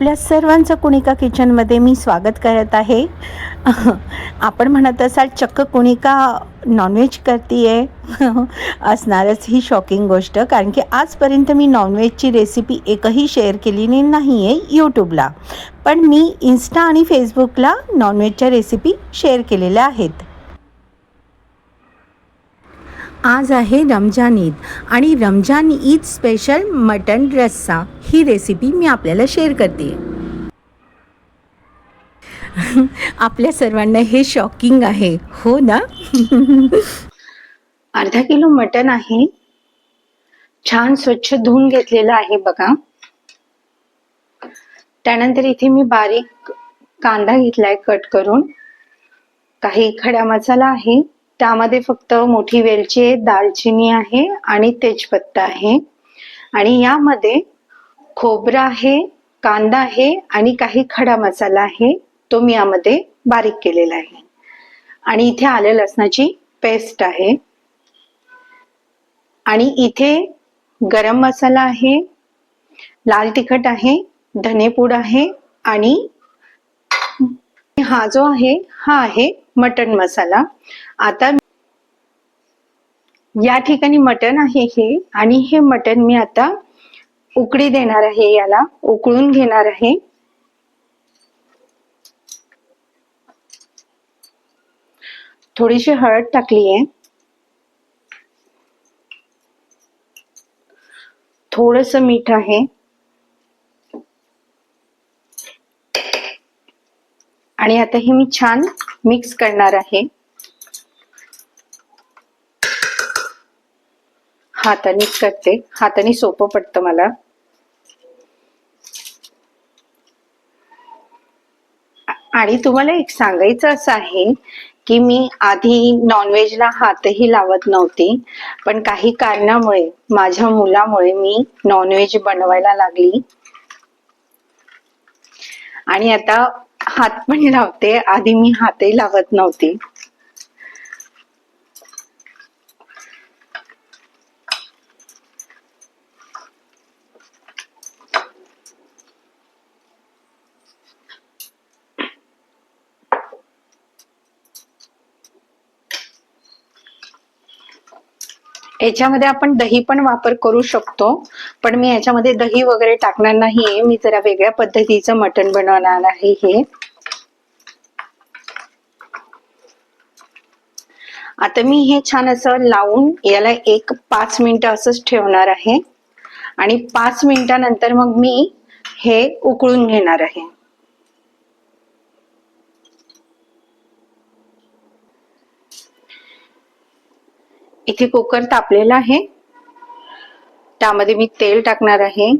आपल्या सर्वांचं कुणिका किचनमध्ये मी स्वागत करत आहे. आपण म्हणत असाल चक्क कुणिका नॉनव्हेज करते आहे. असणारच ही शॉकिंग गोष्ट, कारण की आजपर्यंत मी नॉनव्हेजची रेसिपी एकही शेअर केलेली नाही आहे यूट्यूबला, पण मी इन्स्टा आणि फेसबुकला नॉनव्हेजच्या रेसिपी शेअर केलेल्या आहेत. आज आहे रमजान ईद आणि रमजान ईद स्पेशल मटन रस्सा ही रेसिपी मी आपल्याला शेअर करते. आपल्या सर्वांना हे शॉकिंग आहे, हो ना? अर्धा किलो मटन आहे, छान स्वच्छ धुवून घेतलेलं आहे बघा. त्यानंतर इथे मी बारीक कांदा घेतलाय कट करून. काही खडा मसाला आहे, त्यामध्ये फक्त मोठी वेलची आहे, दालचिनी आहे आणि तेजपत्ता आहे. आणि यामध्ये खोबरं आहे, कांदा आहे आणि काही खडा मसाला आहे, तो मी यामध्ये बारीक केलेला आहे. आणि इथे आलं लसणाची पेस्ट आहे. आणि इथे गरम मसाला आहे, लाल तिखट आहे, धनेपूड आहे आणि हा जो आहे हा आहे मटन मसाला. आता या ठिकाणी मटन आहे हे, आणि हे मटन मी आता उकळी देणार आहे, याला उकळून घेणार आहे. थोडीशी हळद टाकली आहे, थोडंसं मीठ आहे आणि आता हे मी छान मिक्स करणार आहे. हाताने करते, हाताने सोपं पडतं मला. आणि तुम्हाला एक सांगायचं असं आहे की मी आधी नॉनव्हेजला हातही लावत नव्हती, पण काही कारणामुळे माझ्या मुलामुळे मी नॉनव्हेज बनवायला लागली आणि आता हात पण लावते. आधी मी हातही लावत नव्हती. याच्यामध्ये आपण दही पण वापर करू शकतो, पण मी याच्यामध्ये दही वगैरे टाकणार नाहीये. मी जरा वेगळ्या पद्धतीचं मटण बनवणार आहे हे. आता मी हे छान असं लावून याला एक 5 मिनिटं असंच ठेवणार आहे आणि 5 मिनिटानंतर मग मी हे उकळून घेणार आहे. इथे कुकर तापलेला आहे, त्यामध्ये मी तेल टाकणार आहे.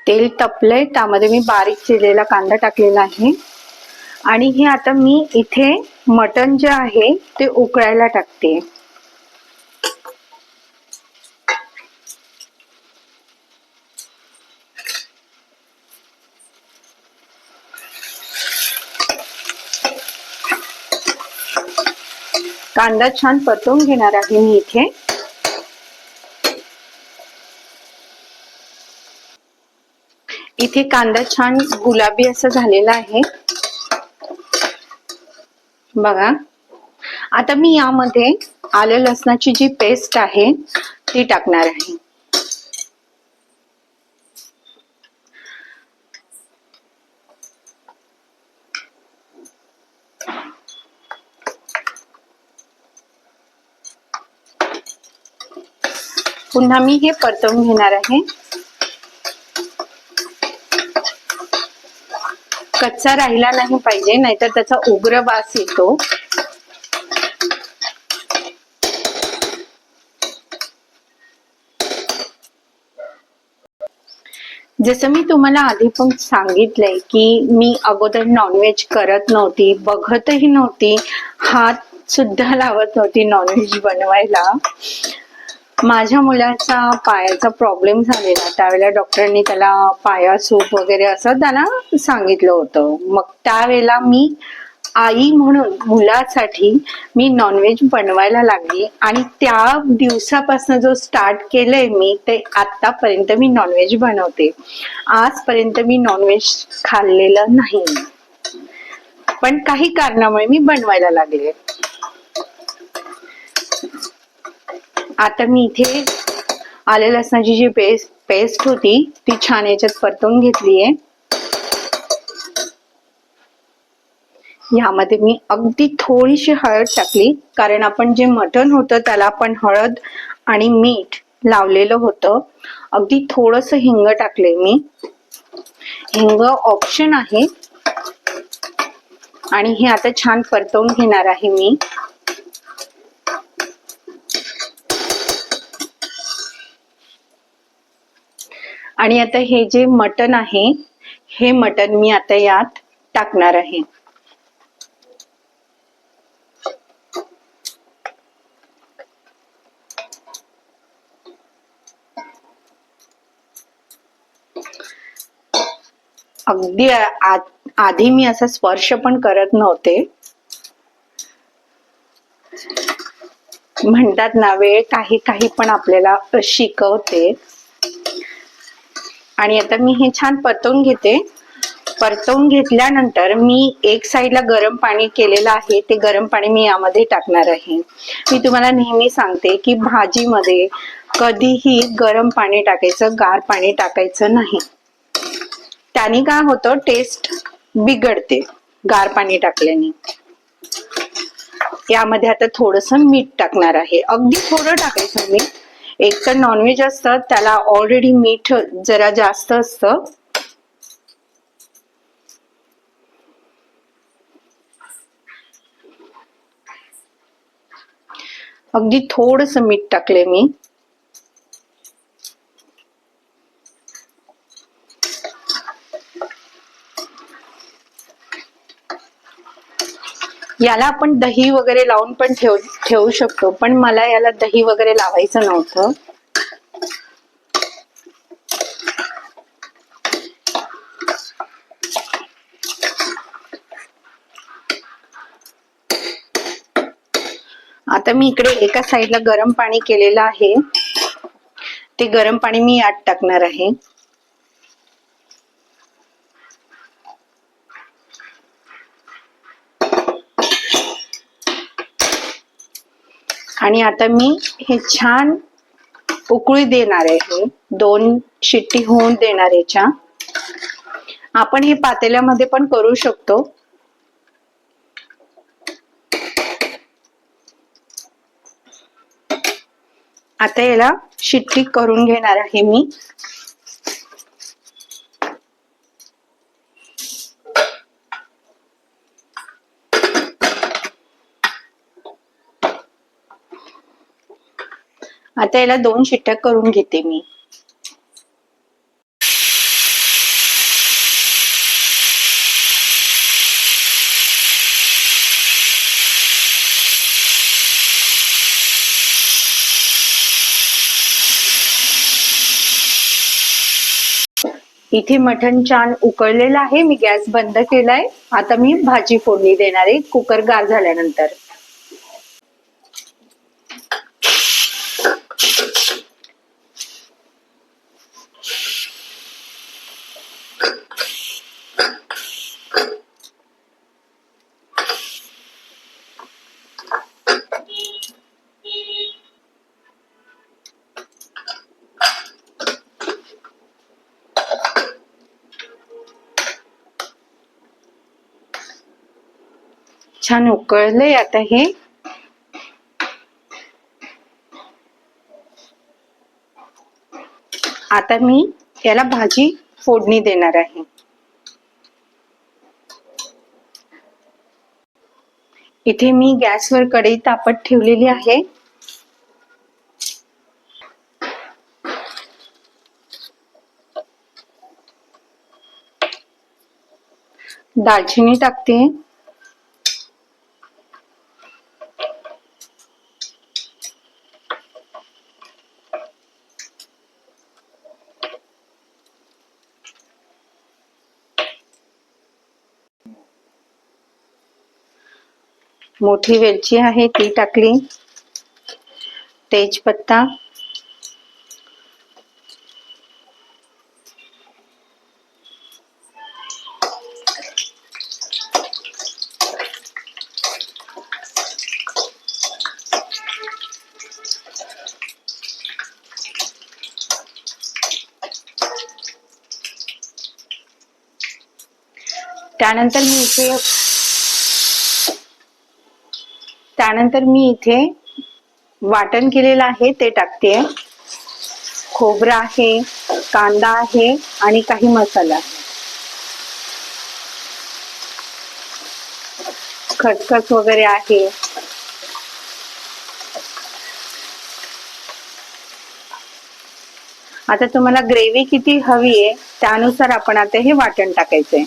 तेल तपलंय, त्यामध्ये मी बारीक चिरलेला कांदा टाकलेला आहे आणि हे आता मी इथे मटण जे आहे ते उकळायला टाकते. कांदा छान परतवून घेणार आहे मी इथे. इथे कांदा छान गुलाबी असं झालेला आहे बघा. आता मी यामध्ये आलं लसणाची जी पेस्ट आहे ती टाकणार आहे. पुन्हा मी हे परतवून घेणार आहे. कच्चा राहिला नाही पाहिजे, नाहीतर त्याचा उग्र वास येतो. जसं मी तुम्हाला आधी पण सांगितलंय की मी अगोदर नॉनव्हेज करत नव्हती, बघतही नव्हती, हात सुद्धा लावत नव्हती नॉनव्हेज बनवायला. माझ्या मुलाचा पायाचा प्रॉब्लेम झालेला, त्यावेळेला डॉक्टरांनी त्याला पाया सूप वगैरे असं त्याला सांगितलं होतं. मग त्यावेळेला मी आई म्हणून मुलासाठी मी नॉनव्हेज बनवायला लागली आणि त्या दिवसापासून जो स्टार्ट केलंय मी ते आतापर्यंत मी नॉनव्हेज बनवते. आजपर्यंत मी नॉनव्हेज खाल्लेलं नाही, पण काही कारणामुळे मी बनवायला लागले. आता मी इथे आले लसणाची जी पेस्ट होती ती छान याच्यात परतवून घेतलीये. यामध्ये मी अगदी थोडीशी हळद टाकली, कारण आपण जे मटण होतं त्याला आपण हळद आणि मीठ लावलेलं होतं. अगदी थोडस हिंग टाकले मी. हिंग ऑप्शन आहे आणि हे आता छान परतवून घेणार आहे मी. आणि आता हे जे मटण आहे हे मटण मी आता यात टाकणार आहे. अगदी आधी मी असा स्पर्श पण करत नव्हते. म्हणतात ना, वेळ काही काही पण आपल्याला शिकवते. आणि आता मी हे छान परतवून घेते. परतवून घेतल्यानंतर मी एक साईडला गरम पाणी केलेलं आहे, ते गरम पाणी मी यामध्ये टाकणार आहे. मी तुम्हाला नेहमी सांगते की भाजीमध्ये कधीही गरम पाणी टाकायचं, गार पाणी टाकायचं नाही. त्याने काय होतं, टेस्ट बिघडते गार पाणी टाकल्याने. यामध्ये आता थोडस मीठ टाकणार आहे, अगदी थोडं टाकायचं मीठ. एक तर नॉनव्हेज असतं त्याला ऑलरेडी मीठ जरा जास्त असतं. अगदी थोडस मीठ टाकले मी. याला आपण दही वगैरे लावून पण ठेवू शकतो, पण मला याला दही वगैरे लावायचं नव्हतं. आता मी इकडे एका साईडला गरम पाणी केलेलं आहे, ते गरम पाणी मी यात टाकणार आहे. आणि आता मी हे छान उकळी देणार आहे. 2 शिट्टी होऊन देणार याच्या. आपण हे पातेल्यामध्ये पण करू शकतो. आता याला शिट्टी करून घेणार आहे मी. आता याला 2 शिट्ट्या करून घेते मी. इथे मटण छान उकळलेलं आहे, मी गॅस बंद केलाय. आता मी भाजी फोडणी देणार आहे कुकर गार झाल्यानंतर. छान उकळलंय आता हे. आता मी याला भाजी फोडणी देणार आहे. इथे मी गॅसवर कढई तापत ठेवलेली आहे. दालचिनी टाकते. मोठी वेलची आहे ती टाकली, तेजपत्ता, त्यानंतर मी इथे वाटण केलेलं आहे ते टाकते. खोबरं आहे, कांदा आहे आणि काही मसाला, खसखस वगैरे आहे. आता तुम्हाला ग्रेव्ही किती हवी आहे त्यानुसार आपण आता हे वाटण टाकायचंय.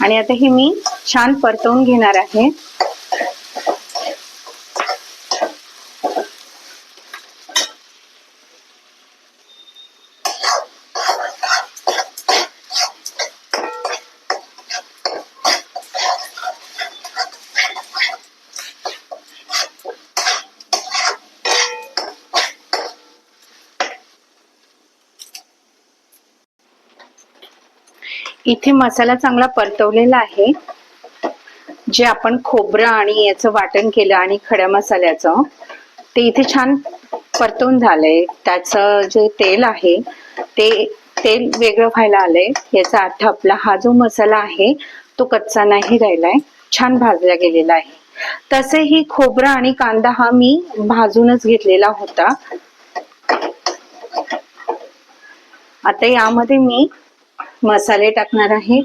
आणि आता हे मी छान परतवून घेणार आहे. इथे मसाला चांगला परतवलेला आहे. जे आपण खोबरं आणि याचं वाटण केलं आणि खड्या मसाल्याचं ते इथे छान परतवून झालंय. त्याचं जे तेल आहे ते तेल वेगळं व्हायला आलंय. याचा अर्थ आपला हा जो मसाला आहे तो कच्चा नाही राहिलाय, छान भाजला गेलेला आहे. तसेही खोबरं आणि कांदा हा मी भाजूनच घेतलेला होता. आता यामध्ये मी मसाले टाकणार आहे.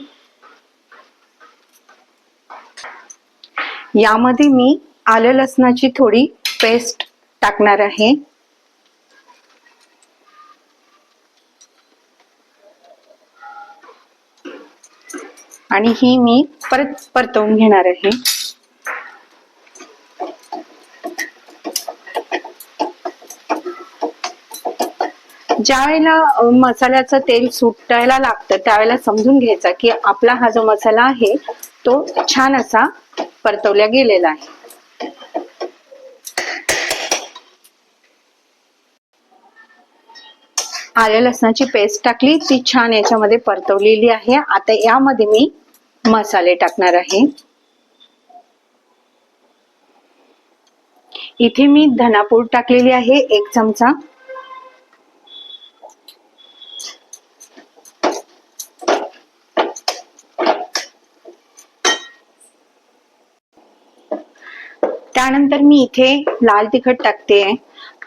यामध्ये मी आलं लसणाची थोडी पेस्ट टाकणार आहे. आणि ही मी परत परतवून घेणार आहे. ज्या वेळेला मसाल्याचं तेल सुटायला लागतं त्यावेळेला समजून घ्यायचा की आपला हा जो मसाला आहे तो छान असा परतवला गेलेला आहे. आल्या लसणाची पेस्ट टाकली, ती छान याच्यामध्ये परतवलेली आहे. आता यामध्ये मी मसाले टाकणार आहे. इथे मी धनापूड टाकलेली आहे 1 चमचा. त्यानंतर मी इथे लाल तिखट टाकते.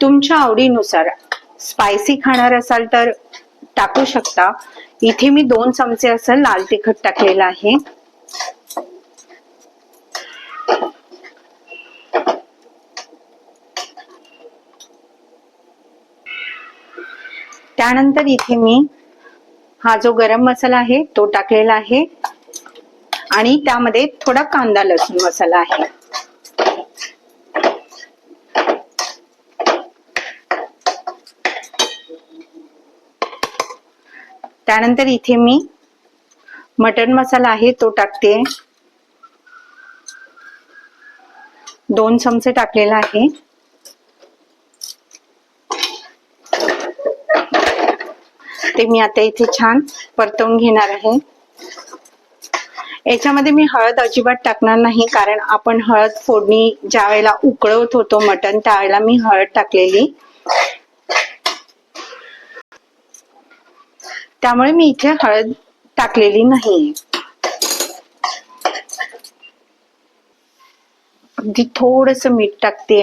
तुमच्या आवडीनुसार स्पायसी खाणार असाल तर टाकू शकता. इथे मी 2 चमचे असं लाल तिखट टाकलेलं आहे. त्यानंतर इथे मी हा जो गरम मसाला आहे तो टाकलेला आहे आणि त्यामध्ये थोडा कांदा लसूण मसाला आहे. त्यानंतर इथे मी मटन मसाला आहे तो टाकते. 2 चमचे टाकलेला आहे. ते मी आता इथे छान परतवून घेणार आहे. याच्यामध्ये मी हळद अजिबात टाकणार नाही, कारण आपण हळद फोडणी ज्या वेळेला उकळवत होतो मटण त्यावेळेला मी हळद टाकलेली, त्यामुळे मी इथे हळद टाकलेली नाही. अगदी थोडस मीठ टाकते.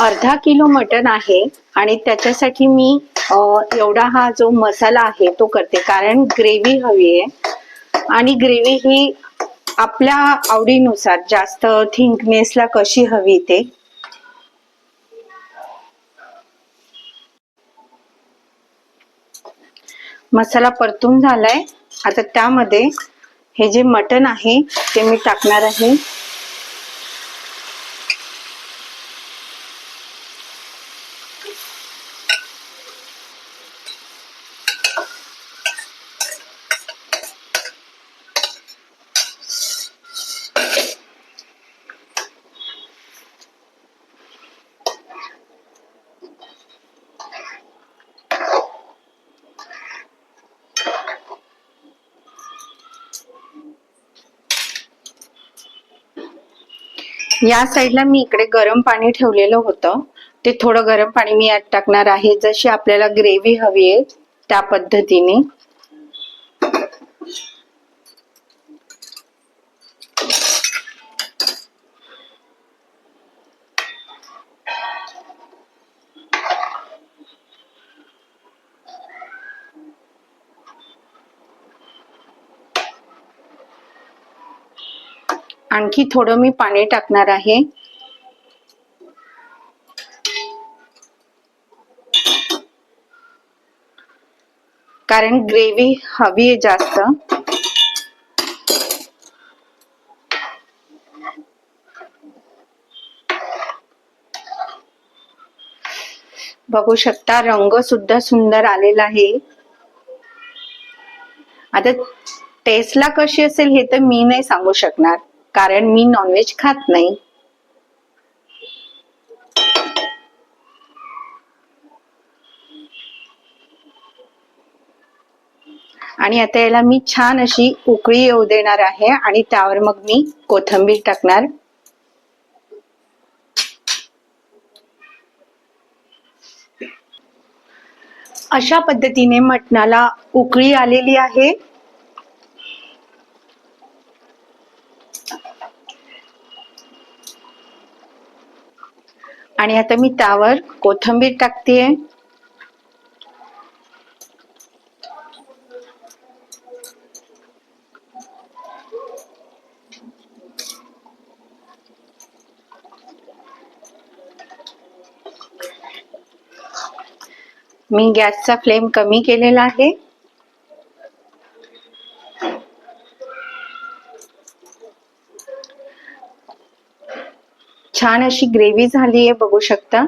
अर्धा किलो मटण आहे आणि त्याच्यासाठी मी एवढा हा जो मसाला आहे तो करते, कारण ग्रेव्ही हवी आहे आणि ग्रेव्ही ही आपल्या आवडीनुसार जास्त थिकनेसला कशी हवी ते. मसाला परतून झालाय. आता त्यामध्ये हे जे मटण आहे ते मी टाकणार आहे. या साईडला मी इकडे गरम पाणी ठेवलेलं होतं, ते थोडं गरम पाणी मी यात टाकणार आहे. जशी आपल्याला ग्रेव्ही हवी आहे त्या पद्धतीने. आणखी थोडं मी पाणी टाकणार आहे. कारण ग्रेव्ही हवी आहे जास्त. बघू शकता रंग सुद्धा सुंदर आलेला आहे. आता टेस्टला कशी असेल हे तर मी नाही सांगू शकणार, कारण मी नॉनव्हेज खात नाही. आणि आता याला मी छान अशी उकळी येऊ देणार आहे आणि त्यावर मग मी कोथिंबीर टाकणार. अशा पद्धतीने मटणाला उकळी आलेली आहे. आणि आता मी त्यावर कोथिंबीर टाकतेय. मी गॅसचा फ्लेम कमी केलेला आहे. छान अशी ग्रेव्ही झाली आहे, बघू शकता.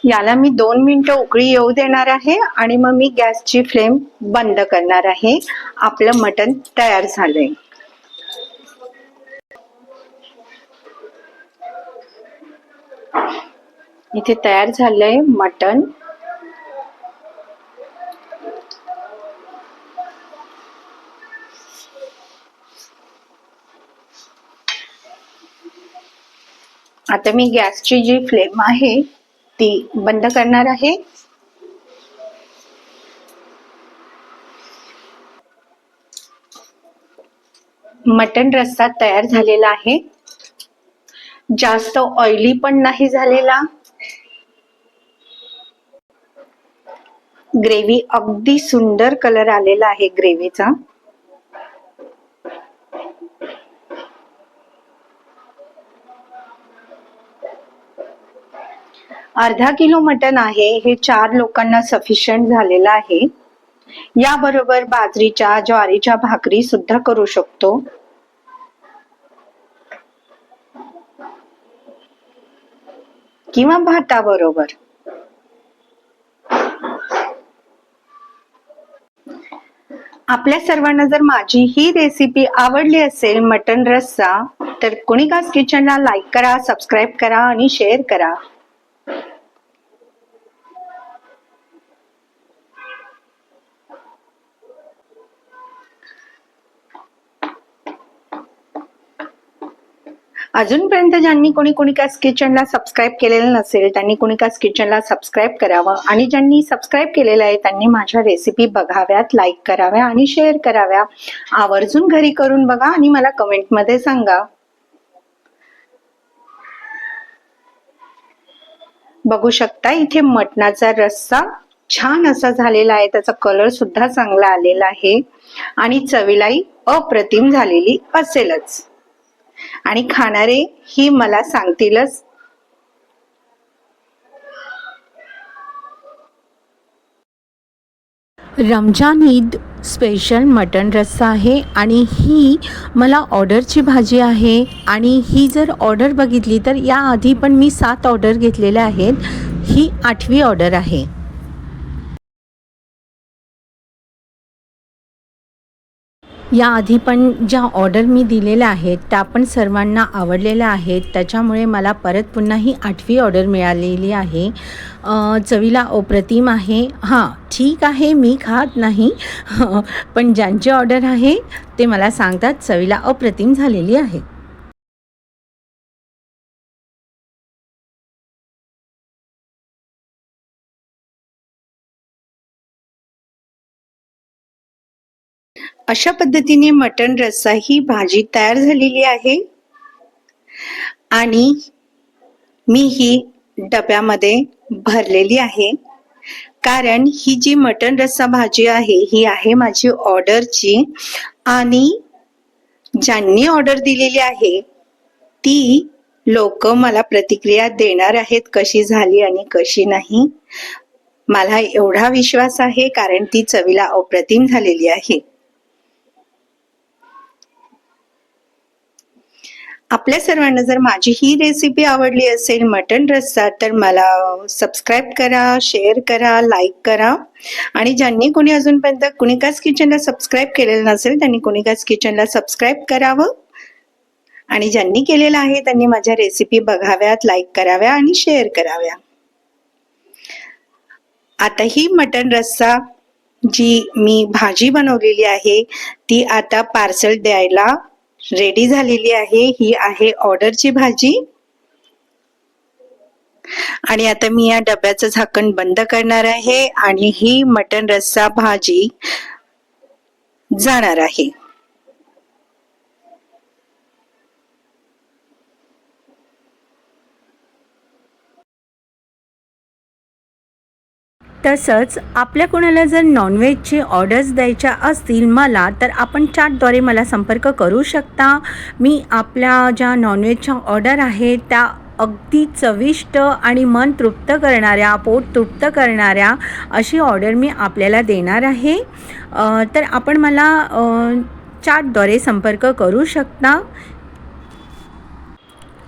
याला मी 2 मिनिटं उकळी येऊ देणार आहे आणि मग मी गॅसची फ्लेम बंद करणार आहे. आपलं मटण तयार झालंय. इथे तयार झालंय मटण. आता मी गॅसची जी फ्लेम आहे ती बंद करणार आहे. मटण रस्सा तयार झालेला आहे. जास्त ऑइली पण नाही झालेला. ग्रेव्ही अगदी सुंदर कलर आलेला आहे ग्रेव्हीचा. अर्धा किलो मटण आहे. हे 4 लोकांना सफिशियंट झालेलं आहे. याबरोबर बाजरीच्या ज्वारीच्या भाकरी सुद्धा करू शकतो. किंवा भाताबरोबर. आपल्या सर्वांना जर माझी ही रेसिपी आवडली असेल मटण रस्सा, तर कुणिकास किचनला लाईक करा, सबस्क्राईब करा आणि शेअर करा. अजूनपर्यंत ज्यांनी कुणिकास किचनला सबस्क्राईब केलेलं नसेल त्यांनी कुणिकास किचनला सबस्क्राईब करावं, आणि ज्यांनी सबस्क्राईब केलेलं आहे त्यांनी माझ्या रेसिपी बघाव्यात, लाईक कराव्या आणि शेअर कराव्या. आवर्जून घरी करून बघा आणि मला कमेंटमध्ये सांगा. बघू शकता इथे मटणाचा रस्सा छान असा झालेला आहे, त्याचा कलर सुद्धा चांगला आलेला आहे आणि चवीलाही अप्रतिम झालेली असेलच आणि खाणारे ही मला सांगतीलच. रमजान ईद स्पेशल मटन रस्सा आहे आणि ही मला ऑर्डरची भाजी आहे आणि ही जर ऑर्डर बघितली तर याआधी पण मी 7 ऑर्डर घेतलेल्या आहेत. ही 8वी ऑर्डर आहे. याआधी पण ज्या ऑर्डर मी दिलेल्या आहेत त्या पण सर्वांना आवडलेल्या आहेत, त्याच्यामुळे मला परत पुन्हा ही 8वी ऑर्डर मिळालेली आहे. चवीला अप्रतिम आहे. हां ठीक आहे, मी खात नाही पण ज्यांची ऑर्डर आहे ते मला सांगतात चवीला अप्रतिम झालेली आहे. अशा पद्धतीने मटण रस्सा ही भाजी तयार झालेली आहे आणि मी ही डब्यामध्ये भरलेली आहे, कारण ही जी मटण रस्सा भाजी आहे ही आहे माझी ऑर्डरची आणि ज्यांनी ऑर्डर दिलेली आहे ती लोक मला प्रतिक्रिया देणार आहेत कशी झाली आणि कशी नाही. मला एवढा विश्वास आहे कारण ती चवीला अप्रतिम झालेली आहे. आपल्या सर्वांना जर माझी ही रेसिपी आवडली असेल मटण रस्सा तर मला सबस्क्राईब करा, शेअर करा, लाईक करा आणि ज्यांनी कोणी अजूनपर्यंत कुणिकाच किचनला सबस्क्राईब केलेलं नसेल त्यांनी कुणिकाच किचनला सबस्क्राईब करावं आणि ज्यांनी केलेलं आहे त्यांनी माझ्या रेसिपी बघाव्यात, लाईक कराव्या आणि शेअर कराव्या. आता ही मटण रस्सा जी मी भाजी बनवलेली आहे ती आता पार्सल द्यायला रेडी झालेली आहे. ही आहे ऑर्डरची भाजी आणि आता मी या डब्याचं झाकण बंद करणार आहे आणि ही मटण रस्सा भाजी जाणार आहे. तसंच आपल्या कोणाला जर नॉनव्हेजचे ऑर्डर्स द्यायच्या असतील मला तर आपण चॅटद्वारे मला संपर्क करू शकता. मी आपल्या ज्या नॉनव्हेजच्या ऑर्डर आहेत त्या अगदी चविष्ट आणि मन तृप्त करणाऱ्या, पोट तृप्त करणाऱ्या अशी ऑर्डर मी आपल्याला देणार आहे. तर आपण मला चॅटद्वारे संपर्क करू शकता.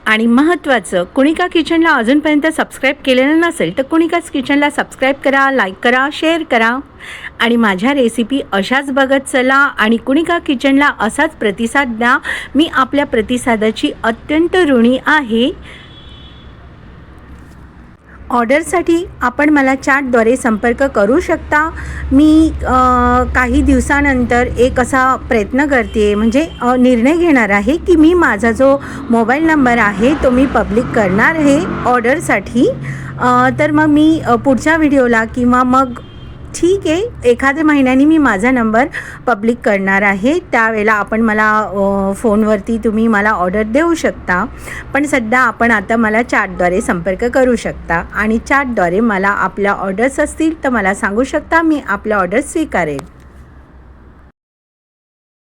आणि महत्त्वाचं, कुणिका किचनला अजूनपर्यंत सबस्क्राईब केलेलं नसेल तर कुणिकाच किचनला सबस्क्राईब करा, लाईक करा, शेअर करा आणि माझ्या रेसिपी अशाच बघत चला आणि कुणिका किचनला असाच प्रतिसाद द्या. मी आपल्या प्रतिसादाची अत्यंत ऋणी आहे. ऑर्डरसाठी आपण मला चॅटद्वारे संपर्क करू शकता. मी काही दिवसानंतर एक असा प्रयत्न करते, म्हणजे निर्णय घेणार आहे की मी माझा जो मोबाईल नंबर आहे तो मी पब्लिक करणार आहे ऑर्डरसाठी. तर मग मी पुढच्या व्हिडिओला किंवा मग ठीक आहे एखाद्या महिन्याने मी माझा नंबर पब्लिक करणार आहे. त्यावेळेला आपण मला फोनवरती तुम्ही मला ऑर्डर देऊ शकता. पण सध्या आपण आता मला चॅटद्वारे संपर्क करू शकता आणि चॅटद्वारे मला आपल्या ऑर्डर्स असतील तर मला सांगू शकता, मी आपल्या ऑर्डर्स स्वीकारेल.